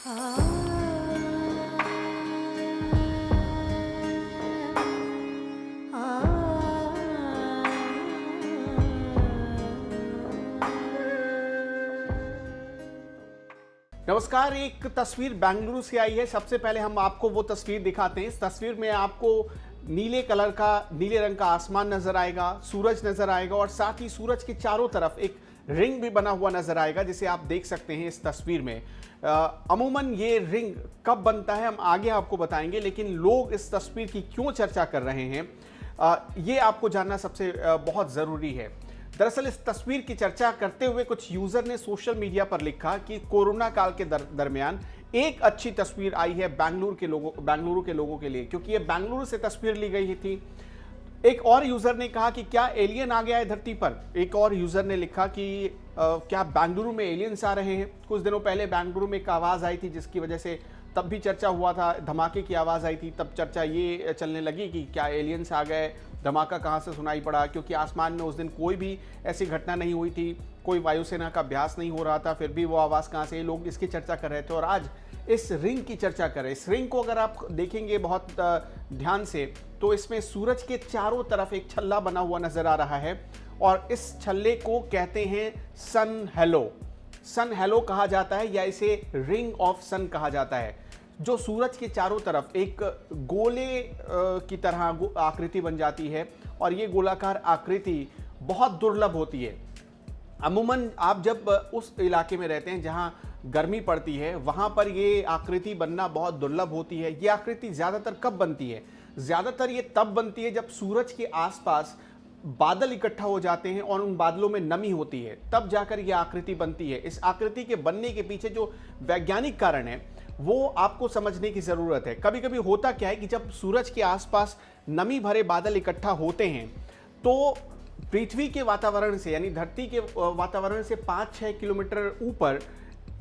नमस्कार। एक तस्वीर बेंगलुरु से आई है। सबसे पहले हम आपको वो तस्वीर दिखाते हैं। इस तस्वीर में आपको नीले रंग का आसमान नजर आएगा, सूरज नजर आएगा और साथ ही सूरज के चारों तरफ एक रिंग भी बना हुआ नजर आएगा, जिसे आप देख सकते हैं इस तस्वीर में। अमूमन ये रिंग कब बनता है हम आगे आपको बताएंगे, लेकिन लोग इस तस्वीर की क्यों चर्चा कर रहे हैं ये आपको जानना सबसे बहुत ज़रूरी है। दरअसल इस तस्वीर की चर्चा करते हुए कुछ यूजर ने सोशल मीडिया पर लिखा कि कोरोना काल के दरमियान एक अच्छी तस्वीर आई है बेंगलुरु के लोगों के लिए, क्योंकि ये बेंगलुरु से तस्वीर ली गई थी। एक और यूजर ने कहा कि क्या एलियन आ गया है धरती पर। एक और यूजर ने लिखा कि क्या बेंगलुरु में एलियंस आ रहे हैं। कुछ दिनों पहले बेंगलुरु में एक आवाज़ आई थी जिसकी वजह से तब भी चर्चा हुआ था, धमाके की आवाज़ आई थी, तब चर्चा ये चलने लगी कि क्या एलियंस आ गए, धमाका कहाँ से सुनाई पड़ा, क्योंकि आसमान में उस दिन कोई भी ऐसी घटना नहीं हुई थी, कोई वायुसेना का अभ्यास नहीं हो रहा था, फिर भी वो आवाज़ कहाँ से, लोग इसकी चर्चा कर रहे थे। और आज इस रिंग की चर्चा करें। इस रिंग को अगर आप देखेंगे बहुत ध्यान से तो इसमें सूरज के चारों तरफ एक छल्ला बना हुआ नजर आ रहा है और इस छल्ले को कहते हैं सन हेलो। सन हेलो कहा जाता है या इसे रिंग ऑफ सन कहा जाता है, जो सूरज के चारों तरफ एक गोले की तरह आकृति बन जाती है और ये गोलाकार आकृति बहुत दुर्लभ होती है। अमूमन आप जब उस इलाके में रहते हैं जहां गर्मी पड़ती है, वहां पर ये आकृति बनना बहुत दुर्लभ होती है। ये आकृति ज़्यादातर कब बनती है? ज़्यादातर ये तब बनती है जब सूरज के आसपास बादल इकट्ठा हो जाते हैं और उन बादलों में नमी होती है, तब जाकर यह आकृति बनती है। इस आकृति के बनने के पीछे जो वैज्ञानिक कारण है वो आपको समझने की ज़रूरत है। कभी कभी होता क्या है कि जब सूरज के आसपास नमी भरे बादल इकट्ठा होते हैं तो पृथ्वी के वातावरण से यानी धरती के वातावरण से 5-6 किलोमीटर ऊपर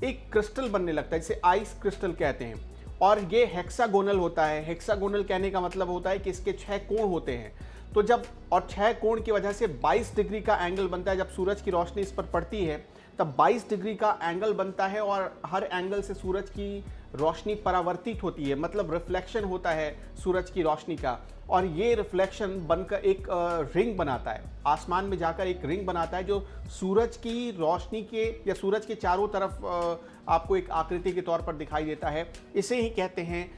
एक क्रिस्टल बनने लगता है, जिसे आइस क्रिस्टल कहते हैं। और ये हेक्सागोनल होता है। हेक्सागोनल कहने का मतलब होता है कि इसके 6 कोण होते हैं। तो जब और 6 कोण की वजह से 22 डिग्री का एंगल बनता है। जब सूरज की रोशनी इस पर पड़ती है तब 22 डिग्री का एंगल बनता है और हर एंगल से सूरज की रोशनी परावर्तित होती है, मतलब रिफ्लेक्शन होता है सूरज की रोशनी का, और ये रिफ्लेक्शन बनकर एक रिंग बनाता है, आसमान में जाकर एक रिंग बनाता है जो सूरज की रोशनी के या सूरज के चारों तरफ आपको एक आकृति के तौर पर दिखाई देता है। इसे ही कहते हैं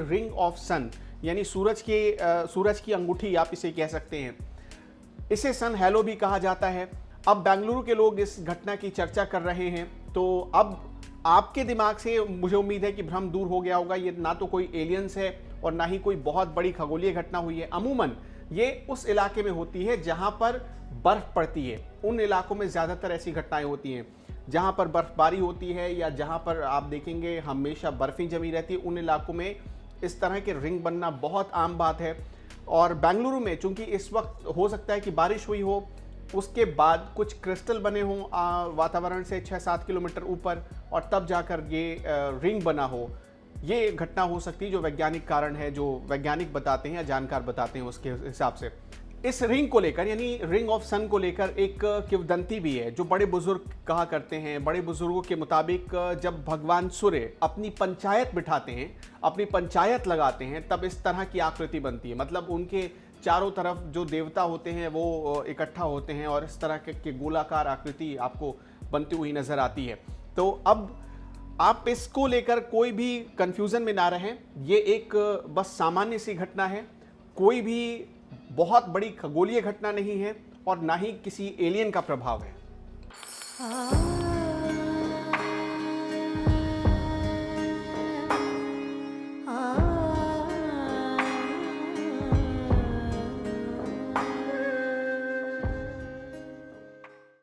रिंग ऑफ सन, यानी सूरज की अंगूठी आप इसे कह सकते हैं। इसे सन हेलो भी कहा जाता है। अब बेंगलुरु के लोग इस घटना की चर्चा कर रहे हैं, तो अब आपके दिमाग से मुझे उम्मीद है कि भ्रम दूर हो गया होगा। ये ना तो कोई एलियंस है और ना ही कोई बहुत बड़ी खगोलीय घटना हुई है। अमूमन ये उस इलाके में होती है जहां पर बर्फ पड़ती है। उन इलाकों में ज़्यादातर ऐसी घटनाएं होती हैं जहां पर बर्फबारी होती है या जहां पर आप देखेंगे हमेशा बर्फ़ ही जमी रहती है। उन इलाकों में इस तरह के रिंग बनना बहुत आम बात है। और बेंगलुरु में चूंकि इस वक्त हो सकता है कि बारिश हुई हो, उसके बाद कुछ क्रिस्टल बने हों वातावरण से 6-7 किलोमीटर ऊपर, और तब जाकर ये रिंग बना हो। ये घटना हो सकती है जो वैज्ञानिक कारण है, जो वैज्ञानिक बताते हैं या जानकार बताते हैं उसके हिसाब से। इस रिंग को लेकर यानी रिंग ऑफ सन को लेकर एक किंवदंती भी है जो बड़े बुजुर्ग कहा करते हैं। बड़े बुजुर्गों के मुताबिक जब भगवान सूर्य अपनी पंचायत बिठाते हैं, अपनी पंचायत लगाते हैं, तब इस तरह की आकृति बनती है। मतलब उनके चारों तरफ जो देवता होते हैं वो इकट्ठा होते हैं और इस तरह के गोलाकार आकृति आपको बनती हुई नजर आती है। तो अब आप इसको लेकर कोई भी कंफ्यूजन में ना रहें। ये एक बस सामान्य सी घटना है, कोई भी बहुत बड़ी खगोलीय घटना नहीं है और ना ही किसी एलियन का प्रभाव है।